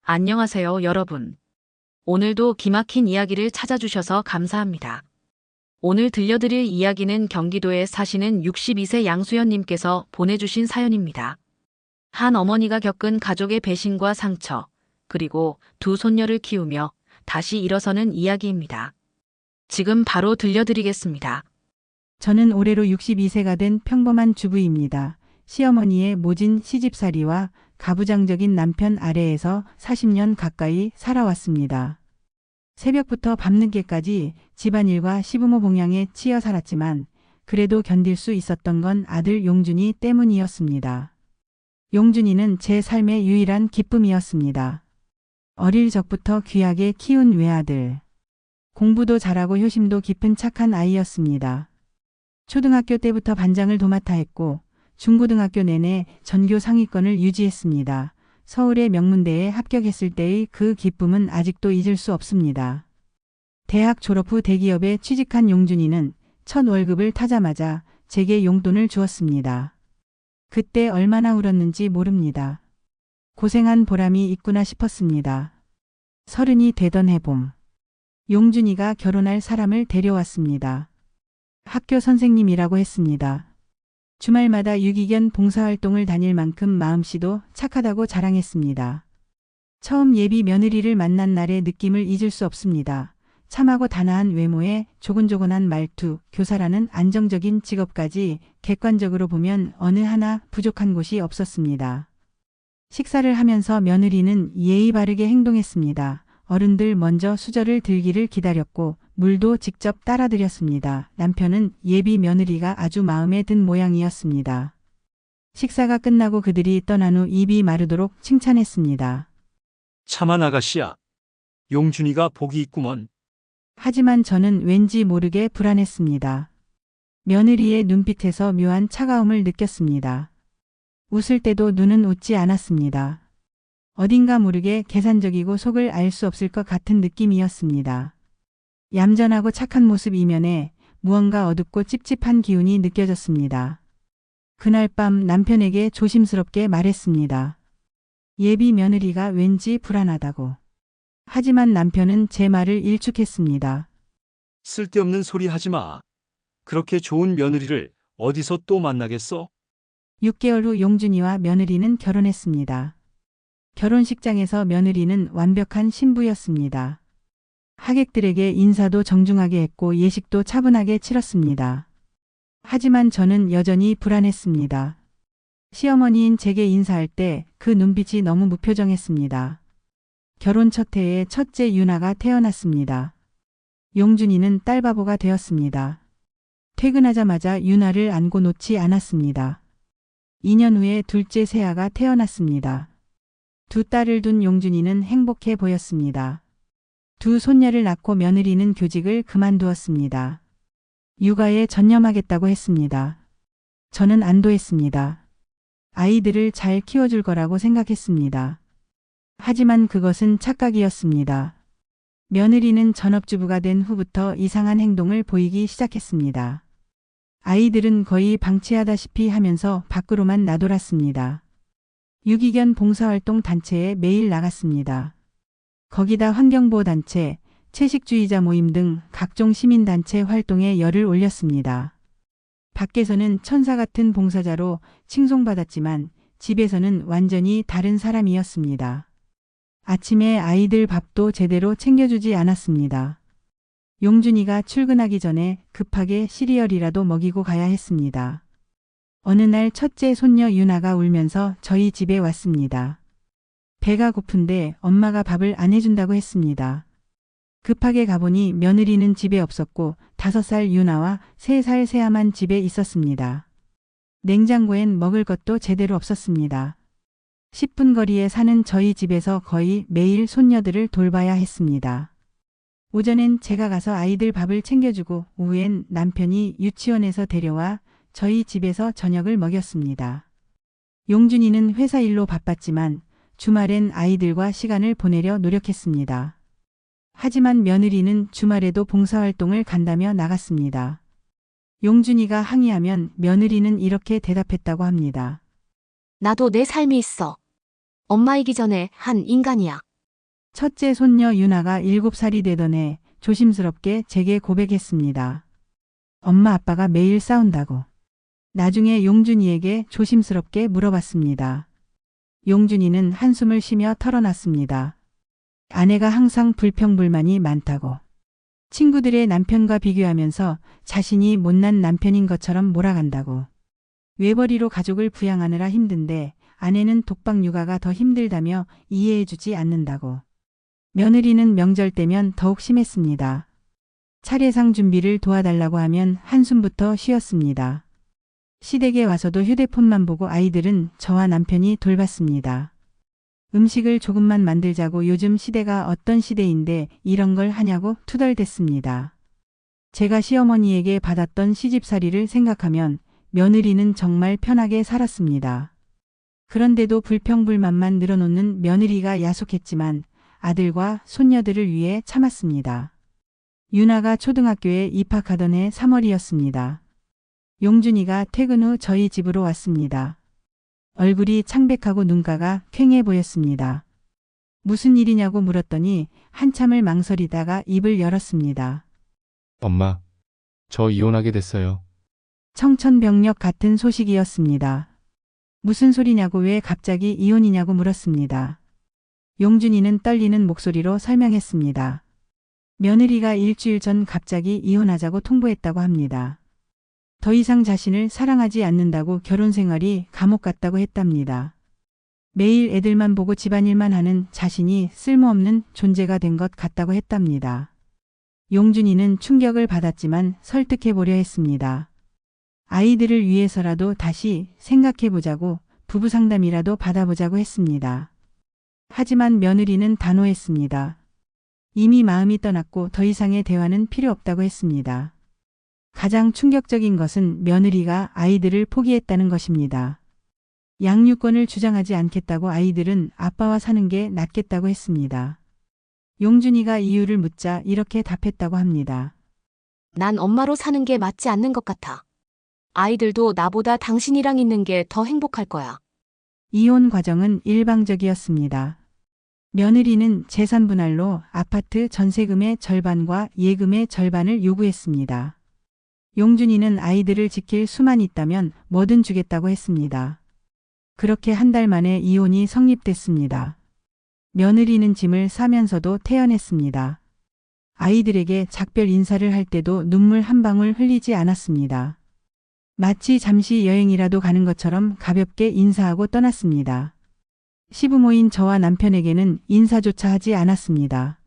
안녕하세요, 여러분. 오늘도 기막힌 이야기를 찾아주셔서 감사합니다. 오늘 들려드릴 이야기는 경기도에 사시는 62세 양수연님께서 보내주신 사연입니다. 한 어머니가 겪은 가족의 배신과 상처, 그리고 두 손녀를 키우며 다시 일어서는 이야기입니다. 지금 바로 들려드리겠습니다. 저는 올해로 62세가 된 평범한 주부입니다. 시어머니의 모진 시집살이와 가부장적인 남편 아래에서 40년 가까이 살아왔습니다. 새벽부터 밤늦게까지 집안일과 시부모 봉양에 치여 살았지만 그래도 견딜 수 있었던 건 아들 용준이 때문이었습니다. 용준이는 제 삶의 유일한 기쁨이었습니다. 어릴 적부터 귀하게 키운 외아들. 공부도 잘하고 효심도 깊은 착한 아이였습니다. 초등학교 때부터 반장을 도맡아 했고 중고등학교 내내 전교 상위권을 유지했습니다. 서울의 명문대에 합격했을 때의 그 기쁨은 아직도 잊을 수 없습니다. 대학 졸업 후 대기업에 취직한 용준이는 첫 월급을 타자마자 제게 용돈을 주었습니다. 그때 얼마나 울었는지 모릅니다. 고생한 보람이 있구나 싶었습니다. 30이 되던 해봄. 용준이가 결혼할 사람을 데려왔습니다. 학교 선생님이라고 했습니다. 주말마다 유기견 봉사활동을 다닐 만큼 마음씨도 착하다고 자랑했습니다. 처음 예비 며느리를 만난 날의 느낌을 잊을 수 없습니다. 참하고 단아한 외모에 조곤조곤한 말투, 교사라는 안정적인 직업까지 객관적으로 보면 어느 하나 부족한 곳이 없었습니다. 식사를 하면서 며느리는 예의 바르게 행동했습니다. 어른들 먼저 수저를 들기를 기다렸고 물도 직접 따라드렸습니다. 남편은 예비 며느리가 아주 마음에 든 모양이었습니다. 식사가 끝나고 그들이 떠난 후 입이 마르도록 칭찬했습니다. 참한 아가씨야. 용준이가 복이 있구먼. 하지만 저는 왠지 모르게 불안했습니다. 며느리의 눈빛에서 묘한 차가움을 느꼈습니다. 웃을 때도 눈은 웃지 않았습니다. 어딘가 모르게 계산적이고 속을 알 수 없을 것 같은 느낌이었습니다. 얌전하고 착한 모습 이면에 무언가 어둡고 찝찝한 기운이 느껴졌습니다. 그날 밤 남편에게 조심스럽게 말했습니다. 예비 며느리가 왠지 불안하다고. 하지만 남편은 제 말을 일축했습니다. 쓸데없는 소리 하지 마. 그렇게 좋은 며느리를 어디서 또 만나겠어? 6개월 후 용준이와 며느리는 결혼했습니다. 결혼식장에서 며느리는 완벽한 신부였습니다. 하객들에게 인사도 정중하게 했고 예식도 차분하게 치렀습니다. 하지만 저는 여전히 불안했습니다. 시어머니인 제게 인사할 때 그 눈빛이 너무 무표정했습니다. 결혼 첫 해에 첫째 유나가 태어났습니다. 용준이는 딸바보가 되었습니다. 퇴근하자마자 유나를 안고 놓지 않았습니다. 2년 후에 둘째 세아가 태어났습니다. 두 딸을 둔 용준이는 행복해 보였습니다. 두 손녀를 낳고 며느리는 교직을 그만두었습니다. 육아에 전념하겠다고 했습니다. 저는 안도했습니다. 아이들을 잘 키워줄 거라고 생각했습니다. 하지만 그것은 착각이었습니다. 며느리는 전업주부가 된 후부터 이상한 행동을 보이기 시작했습니다. 아이들은 거의 방치하다시피 하면서 밖으로만 나돌았습니다. 유기견 봉사활동 단체에 매일 나갔습니다. 거기다 환경보호단체, 채식주의자 모임 등 각종 시민단체 활동에 열을 올렸습니다. 밖에서는 천사 같은 봉사자로 칭송받았지만 집에서는 완전히 다른 사람이었습니다. 아침에 아이들 밥도 제대로 챙겨주지 않았습니다. 용준이가 출근하기 전에 급하게 시리얼이라도 먹이고 가야 했습니다. 어느 날 첫째 손녀 유나가 울면서 저희 집에 왔습니다. 배가 고픈데 엄마가 밥을 안 해준다고 했습니다. 급하게 가보니 며느리는 집에 없었고 5살 유나와 3살 세아만 집에 있었습니다. 냉장고엔 먹을 것도 제대로 없었습니다. 10분 거리에 사는 저희 집에서 거의 매일 손녀들을 돌봐야 했습니다. 오전엔 제가 가서 아이들 밥을 챙겨주고 오후엔 남편이 유치원에서 데려와 저희 집에서 저녁을 먹였습니다. 용준이는 회사 일로 바빴지만 주말엔 아이들과 시간을 보내려 노력했습니다. 하지만 며느리는 주말에도 봉사활동을 간다며 나갔습니다. 용준이가 항의하면 며느리는 이렇게 대답했다고 합니다. 나도 내 삶이 있어. 엄마이기 전에 한 인간이야. 첫째 손녀 유나가 7살이 되던 해 조심스럽게 제게 고백했습니다. 엄마 아빠가 매일 싸운다고. 나중에 용준이에게 조심스럽게 물어봤습니다. 용준이는 한숨을 쉬며 털어놨습니다. 아내가 항상 불평불만이 많다고. 친구들의 남편과 비교하면서 자신이 못난 남편인 것처럼 몰아간다고. 외벌이로 가족을 부양하느라 힘든데 아내는 독박 육아가 더 힘들다며 이해해주지 않는다고. 며느리는 명절 때면 더욱 심했습니다. 차례상 준비를 도와달라고 하면 한숨부터 쉬었습니다. 시댁에 와서도 휴대폰만 보고 아이들은 저와 남편이 돌봤습니다. 음식을 조금만 만들자고 요즘 시대가 어떤 시대인데 이런 걸 하냐고 투덜댔습니다. 제가 시어머니에게 받았던 시집살이를 생각하면 며느리는 정말 편하게 살았습니다. 그런데도 불평불만만 늘어놓는 며느리가 야속했지만 아들과 손녀들을 위해 참았습니다. 유나가 초등학교에 입학하던 해 3월이었습니다. 용준이가 퇴근 후 저희 집으로 왔습니다. 얼굴이 창백하고 눈가가 퀭해 보였습니다. 무슨 일이냐고 물었더니 한참을 망설이다가 입을 열었습니다. 엄마, 저 이혼하게 됐어요. 청천벽력 같은 소식이었습니다. 무슨 소리냐고 왜 갑자기 이혼이냐고 물었습니다. 용준이는 떨리는 목소리로 설명했습니다. 며느리가 일주일 전 갑자기 이혼하자고 통보했다고 합니다. 더 이상 자신을 사랑하지 않는다고 결혼 생활이 감옥 같다고 했답니다. 매일 애들만 보고 집안일만 하는 자신이 쓸모없는 존재가 된 것 같다고 했답니다. 용준이는 충격을 받았지만 설득해보려 했습니다. 아이들을 위해서라도 다시 생각해보자고 부부 상담이라도 받아보자고 했습니다. 하지만 며느리는 단호했습니다. 이미 마음이 떠났고 더 이상의 대화는 필요 없다고 했습니다. 가장 충격적인 것은 며느리가 아이들을 포기했다는 것입니다. 양육권을 주장하지 않겠다고 아이들은 아빠와 사는 게 낫겠다고 했습니다. 용준이가 이유를 묻자 이렇게 답했다고 합니다. 난 엄마로 사는 게 맞지 않는 것 같아. 아이들도 나보다 당신이랑 있는 게 더 행복할 거야. 이혼 과정은 일방적이었습니다. 며느리는 재산 분할로 아파트 전세금의 절반과 예금의 절반을 요구했습니다. 용준이는 아이들을 지킬 수만 있다면 뭐든 주겠다고 했습니다. 그렇게 한 달 만에 이혼이 성립됐습니다. 며느리는 짐을 싸면서도 태연했습니다. 아이들에게 작별 인사를 할 때도 눈물 한 방울 흘리지 않았습니다. 마치 잠시 여행이라도 가는 것처럼 가볍게 인사하고 떠났습니다. 시부모인 저와 남편에게는 인사조차 하지 않았습니다.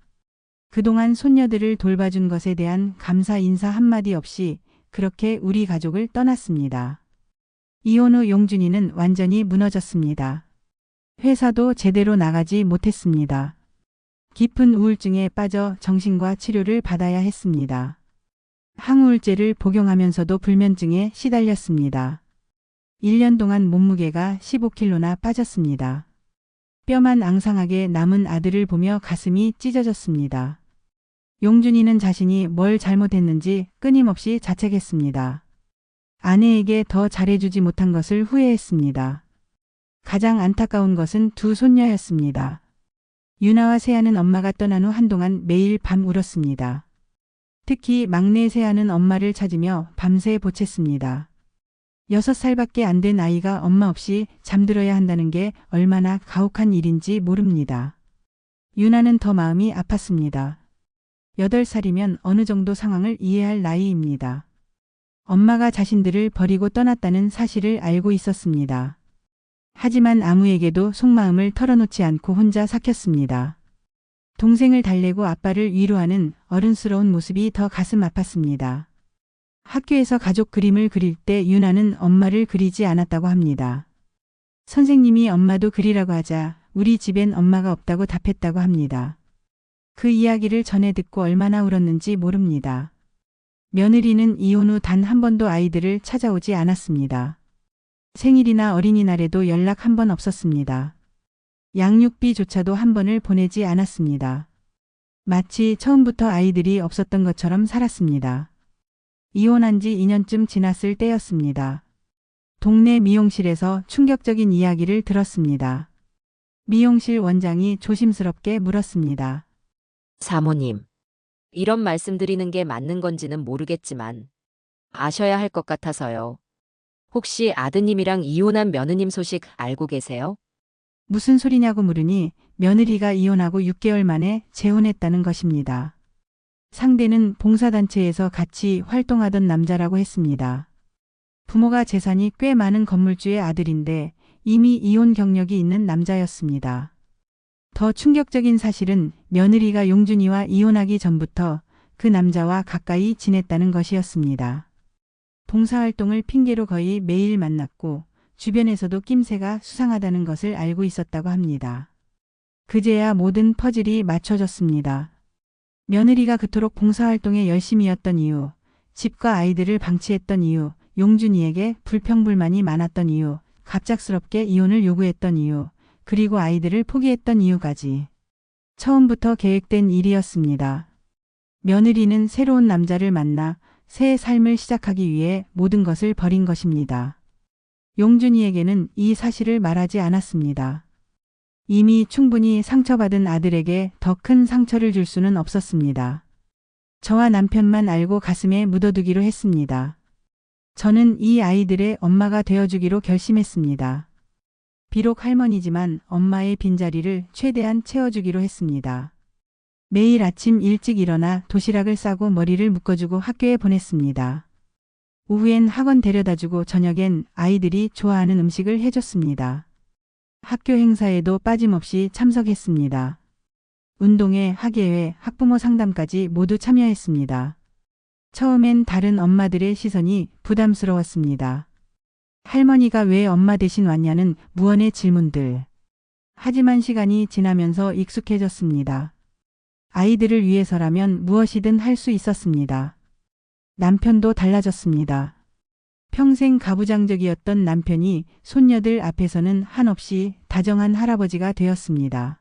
그동안 손녀들을 돌봐준 것에 대한 감사 인사 한마디 없이 그렇게 우리 가족을 떠났습니다. 이혼 후 용준이는 완전히 무너졌습니다. 회사도 제대로 나가지 못했습니다. 깊은 우울증에 빠져 정신과 치료를 받아야 했습니다. 항우울제를 복용하면서도 불면증에 시달렸습니다. 1년 동안 몸무게가 15kg나 빠졌습니다. 뼈만 앙상하게 남은 아들을 보며 가슴이 찢어졌습니다. 용준이는 자신이 뭘 잘못했는지 끊임없이 자책했습니다. 아내에게 더 잘해주지 못한 것을 후회했습니다. 가장 안타까운 것은 두 손녀였습니다. 유나와 세아는 엄마가 떠난 후 한동안 매일 밤 울었습니다. 특히 막내 세아는 엄마를 찾으며 밤새 보챘습니다. 6살밖에 안 된 아이가 엄마 없이 잠들어야 한다는 게 얼마나 가혹한 일인지 모릅니다. 유나는 더 마음이 아팠습니다. 8살이면 어느 정도 상황을 이해할 나이입니다. 엄마가 자신들을 버리고 떠났다는 사실을 알고 있었습니다. 하지만 아무에게도 속마음을 털어놓지 않고 혼자 삭혔습니다. 동생을 달래고 아빠를 위로하는 어른스러운 모습이 더 가슴 아팠습니다. 학교에서 가족 그림을 그릴 때 유나는 엄마를 그리지 않았다고 합니다. 선생님이 엄마도 그리라고 하자 우리 집엔 엄마가 없다고 답했다고 합니다. 그 이야기를 전해 듣고 얼마나 울었는지 모릅니다. 며느리는 이혼 후 단 한 번도 아이들을 찾아오지 않았습니다. 생일이나 어린이날에도 연락 한 번 없었습니다. 양육비조차도 한 번을 보내지 않았습니다. 마치 처음부터 아이들이 없었던 것처럼 살았습니다. 이혼한 지 2년쯤 지났을 때였습니다. 동네 미용실에서 충격적인 이야기를 들었습니다. 미용실 원장이 조심스럽게 물었습니다. 사모님, 이런 말씀드리는 게 맞는 건지는 모르겠지만 아셔야 할 것 같아서요. 혹시 아드님이랑 이혼한 며느님 소식 알고 계세요? 무슨 소리냐고 물으니 며느리가 이혼하고 6개월 만에 재혼했다는 것입니다. 상대는 봉사단체에서 같이 활동하던 남자라고 했습니다. 부모가 재산이 꽤 많은 건물주의 아들인데 이미 이혼 경력이 있는 남자였습니다. 더 충격적인 사실은 며느리가 용준이와 이혼하기 전부터 그 남자와 가까이 지냈다는 것이었습니다. 봉사활동을 핑계로 거의 매일 만났고 주변에서도 낌새가 수상하다는 것을 알고 있었다고 합니다. 그제야 모든 퍼즐이 맞춰졌습니다. 며느리가 그토록 봉사활동에 열심이었던 이유, 집과 아이들을 방치했던 이유, 용준이에게 불평불만이 많았던 이유, 갑작스럽게 이혼을 요구했던 이유, 그리고 아이들을 포기했던 이유까지. 처음부터 계획된 일이었습니다. 며느리는 새로운 남자를 만나 새 삶을 시작하기 위해 모든 것을 버린 것입니다. 용준이에게는 이 사실을 말하지 않았습니다. 이미 충분히 상처받은 아들에게 더 큰 상처를 줄 수는 없었습니다. 저와 남편만 알고 가슴에 묻어두기로 했습니다. 저는 이 아이들의 엄마가 되어주기로 결심했습니다. 비록 할머니지만 엄마의 빈자리를 최대한 채워주기로 했습니다. 매일 아침 일찍 일어나 도시락을 싸고 머리를 묶어주고 학교에 보냈습니다. 오후엔 학원 데려다주고 저녁엔 아이들이 좋아하는 음식을 해줬습니다. 학교 행사에도 빠짐없이 참석했습니다. 운동회, 학예회, 학부모 상담까지 모두 참여했습니다. 처음엔 다른 엄마들의 시선이 부담스러웠습니다. 할머니가 왜 엄마 대신 왔냐는 무언의 질문들. 하지만 시간이 지나면서 익숙해졌습니다. 아이들을 위해서라면 무엇이든 할 수 있었습니다. 남편도 달라졌습니다. 평생 가부장적이었던 남편이 손녀들 앞에서는 한없이 다정한 할아버지가 되었습니다.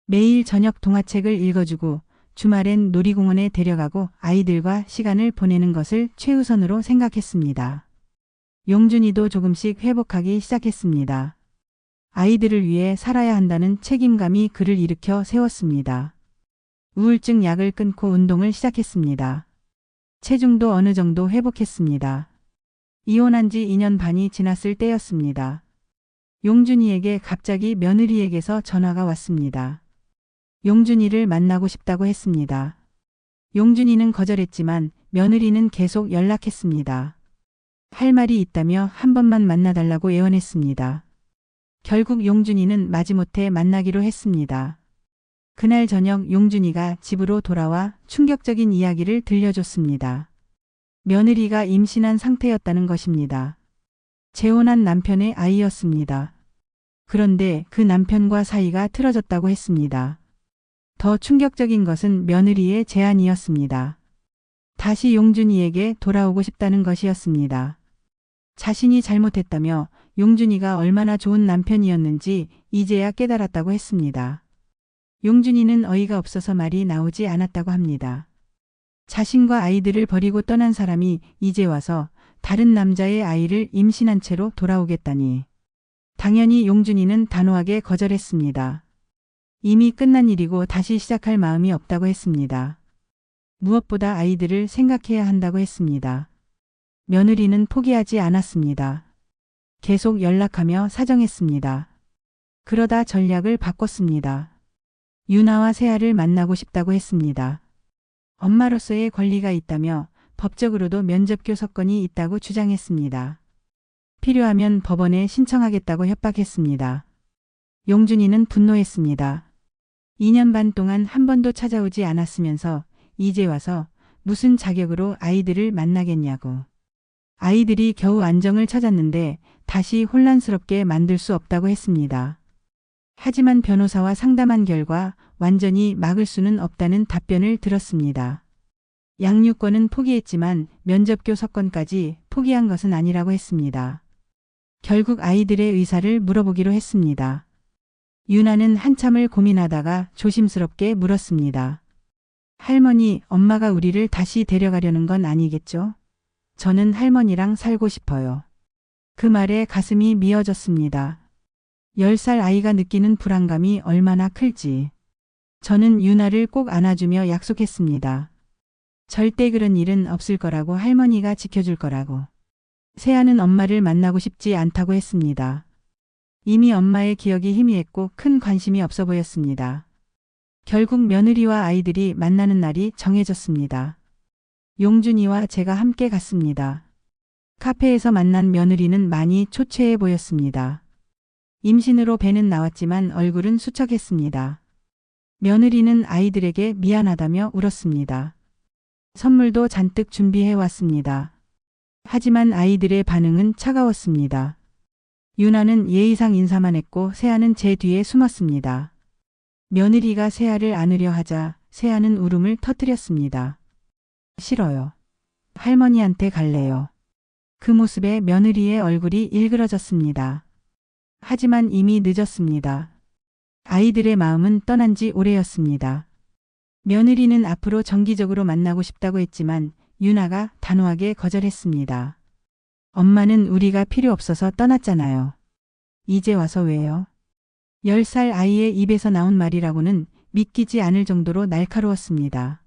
매일 저녁 동화책을 읽어주고 주말엔 놀이공원에 데려가고 아이들과 시간을 보내는 것을 최우선으로 생각했습니다. 용준이도 조금씩 회복하기 시작했습니다. 아이들을 위해 살아야 한다는 책임감이 그를 일으켜 세웠습니다. 우울증 약을 끊고 운동을 시작했습니다. 체중도 어느 정도 회복했습니다. 이혼한 지 2년 반이 지났을 때였습니다. 용준이에게 갑자기 며느리에게서 전화가 왔습니다. 용준이를 만나고 싶다고 했습니다. 용준이는 거절했지만 며느리는 계속 연락했습니다. 할 말이 있다며 한 번만 만나달라고 애원했습니다. 결국 용준이는 마지못해 만나기로 했습니다. 그날 저녁 용준이가 집으로 돌아와 충격적인 이야기를 들려줬습니다. 며느리가 임신한 상태였다는 것입니다. 재혼한 남편의 아이였습니다. 그런데 그 남편과 사이가 틀어졌다고 했습니다. 더 충격적인 것은 며느리의 제안이었습니다. 다시 용준이에게 돌아오고 싶다는 것이었습니다. 자신이 잘못했다며 용준이가 얼마나 좋은 남편이었는지 이제야 깨달았다고 했습니다. 용준이는 어이가 없어서 말이 나오지 않았다고 합니다. 자신과 아이들을 버리고 떠난 사람이 이제 와서 다른 남자의 아이를 임신한 채로 돌아오겠다니. 당연히 용준이는 단호하게 거절했습니다. 이미 끝난 일이고 다시 시작할 마음이 없다고 했습니다. 무엇보다 아이들을 생각해야 한다고 했습니다. 며느리는 포기하지 않았습니다. 계속 연락하며 사정했습니다. 그러다 전략을 바꿨습니다. 유나와 세아를 만나고 싶다고 했습니다. 엄마로서의 권리가 있다며 법적으로도 면접교 서건이 있다고 주장했습니다. 필요하면 법원에 신청하겠다고 협박했습니다. 용준이는 분노했습니다. 2년 반 동안 한 번도 찾아오지 않았으면서 이제 와서 무슨 자격으로 아이들을 만나겠냐고. 아이들이 겨우 안정을 찾았는데 다시 혼란스럽게 만들 수 없다고 했습니다. 하지만 변호사와 상담한 결과 완전히 막을 수는 없다는 답변을 들었습니다. 양육권은 포기했지만 면접교 서건까지 포기한 것은 아니라고 했습니다. 결국 아이들의 의사를 물어보기로 했습니다. 유나는 한참을 고민하다가 조심스럽게 물었습니다. 할머니, 엄마가 우리를 다시 데려가려는 건 아니겠죠? 저는 할머니랑 살고 싶어요. 그 말에 가슴이 미어졌습니다. 10살 아이가 느끼는 불안감이 얼마나 클지. 저는 유나를 꼭 안아주며 약속했습니다. 절대 그런 일은 없을 거라고, 할머니가 지켜줄 거라고. 세아는 엄마를 만나고 싶지 않다고 했습니다. 이미 엄마의 기억이 희미했고 큰 관심이 없어 보였습니다. 결국 며느리와 아이들이 만나는 날이 정해졌습니다. 용준이와 제가 함께 갔습니다. 카페에서 만난 며느리는 많이 초췌해 보였습니다. 임신으로 배는 나왔지만 얼굴은 수척했습니다. 며느리는 아이들에게 미안하다며 울었습니다. 선물도 잔뜩 준비해 왔습니다. 하지만 아이들의 반응은 차가웠습니다. 유나는 예의상 인사만 했고 세아는 제 뒤에 숨었습니다. 며느리가 세아를 안으려 하자 세아는 울음을 터뜨렸습니다. 싫어요. 할머니한테 갈래요. 그 모습에 며느리의 얼굴이 일그러졌습니다. 하지만 이미 늦었습니다. 아이들의 마음은 떠난 지 오래였습니다. 며느리는 앞으로 정기적으로 만나고 싶다고 했지만 유나가 단호하게 거절했습니다. 엄마는 우리가 필요 없어서 떠났잖아요. 이제 와서 왜요? 10살 아이의 입에서 나온 말이라고는 믿기지 않을 정도로 날카로웠습니다.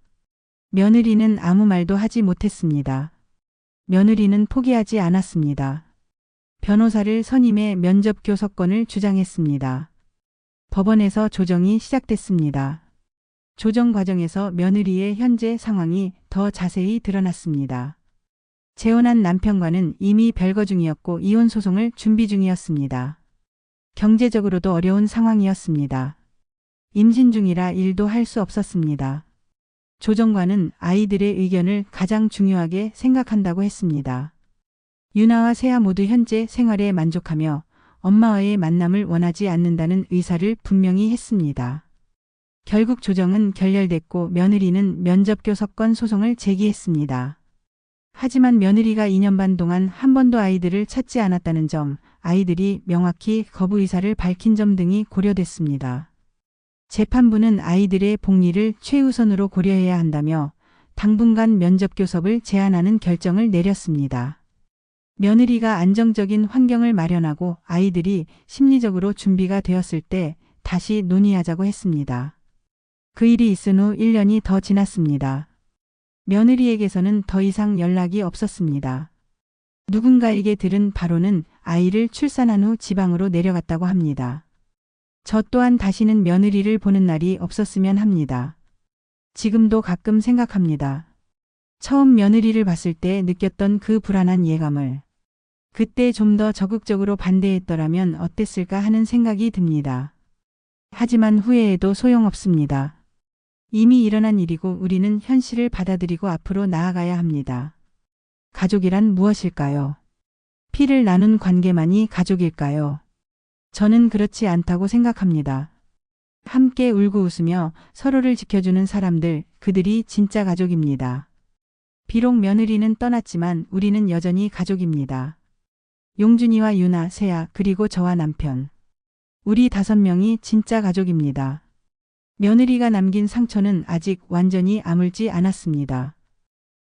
며느리는 아무 말도 하지 못했습니다. 며느리는 포기하지 않았습니다. 변호사를 선임해 면접 교섭권을 주장했습니다. 법원에서 조정이 시작됐습니다. 조정 과정에서 며느리의 현재 상황이 더 자세히 드러났습니다. 재혼한 남편과는 이미 별거 중이었고 이혼 소송을 준비 중이었습니다. 경제적으로도 어려운 상황이었습니다. 임신 중이라 일도 할 수 없었습니다. 조정관은 아이들의 의견을 가장 중요하게 생각한다고 했습니다. 유나와 세아 모두 현재 생활에 만족하며 엄마와의 만남을 원하지 않는다는 의사를 분명히 했습니다. 결국 조정은 결렬됐고 며느리는 면접교섭권 소송을 제기했습니다. 하지만 며느리가 2년 반 동안 한 번도 아이들을 찾지 않았다는 점, 아이들이 명확히 거부 의사를 밝힌 점 등이 고려됐습니다. 재판부는 아이들의 복리를 최우선으로 고려해야 한다며 당분간 면접교섭을 제한하는 결정을 내렸습니다. 며느리가 안정적인 환경을 마련하고 아이들이 심리적으로 준비가 되었을 때 다시 논의하자고 했습니다. 그 일이 있은 후 1년이 더 지났습니다. 며느리에게서는 더 이상 연락이 없었습니다. 누군가에게 들은 바로는 아이를 출산한 후 지방으로 내려갔다고 합니다. 저 또한 다시는 며느리를 보는 날이 없었으면 합니다. 지금도 가끔 생각합니다. 처음 며느리를 봤을 때 느꼈던 그 불안한 예감을. 그때 좀 더 적극적으로 반대했더라면 어땠을까 하는 생각이 듭니다. 하지만 후회해도 소용없습니다. 이미 일어난 일이고 우리는 현실을 받아들이고 앞으로 나아가야 합니다. 가족이란 무엇일까요? 피를 나눈 관계만이 가족일까요? 저는 그렇지 않다고 생각합니다. 함께 울고 웃으며 서로를 지켜주는 사람들, 그들이 진짜 가족입니다. 비록 며느리는 떠났지만 우리는 여전히 가족입니다. 용준이와 유나, 세아, 그리고 저와 남편. 우리 5명이 진짜 가족입니다. 며느리가 남긴 상처는 아직 완전히 아물지 않았습니다.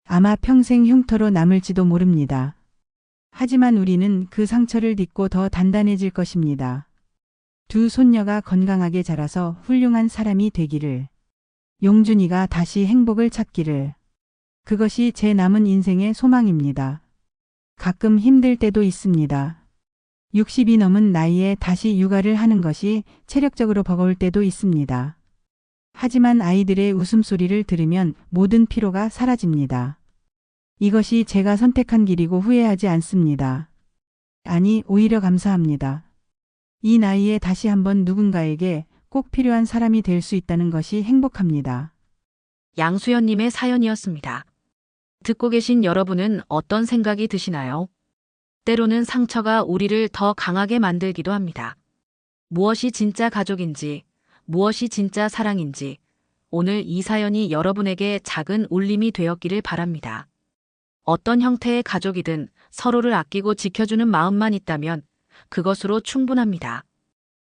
아마 평생 흉터로 남을지도 모릅니다. 하지만 우리는 그 상처를 딛고 더 단단해질 것입니다. 두 손녀가 건강하게 자라서 훌륭한 사람이 되기를. 용준이가 다시 행복을 찾기를. 그것이 제 남은 인생의 소망입니다. 가끔 힘들 때도 있습니다. 60이 넘은 나이에 다시 육아를 하는 것이 체력적으로 버거울 때도 있습니다. 하지만 아이들의 웃음소리를 들으면 모든 피로가 사라집니다. 이것이 제가 선택한 길이고 후회하지 않습니다. 아니, 오히려 감사합니다. 이 나이에 다시 한번 누군가에게 꼭 필요한 사람이 될 수 있다는 것이 행복합니다. 양수연님의 사연이었습니다. 듣고 계신 여러분은 어떤 생각이 드시나요? 때로는 상처가 우리를 더 강하게 만들기도 합니다. 무엇이 진짜 가족인지, 무엇이 진짜 사랑인지, 오늘 이 사연이 여러분에게 작은 울림이 되었기를 바랍니다. 어떤 형태의 가족이든 서로를 아끼고 지켜주는 마음만 있다면 그것으로 충분합니다.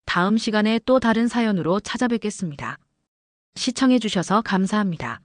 다음 시간에 또 다른 사연으로 찾아뵙겠습니다. 시청해주셔서 감사합니다.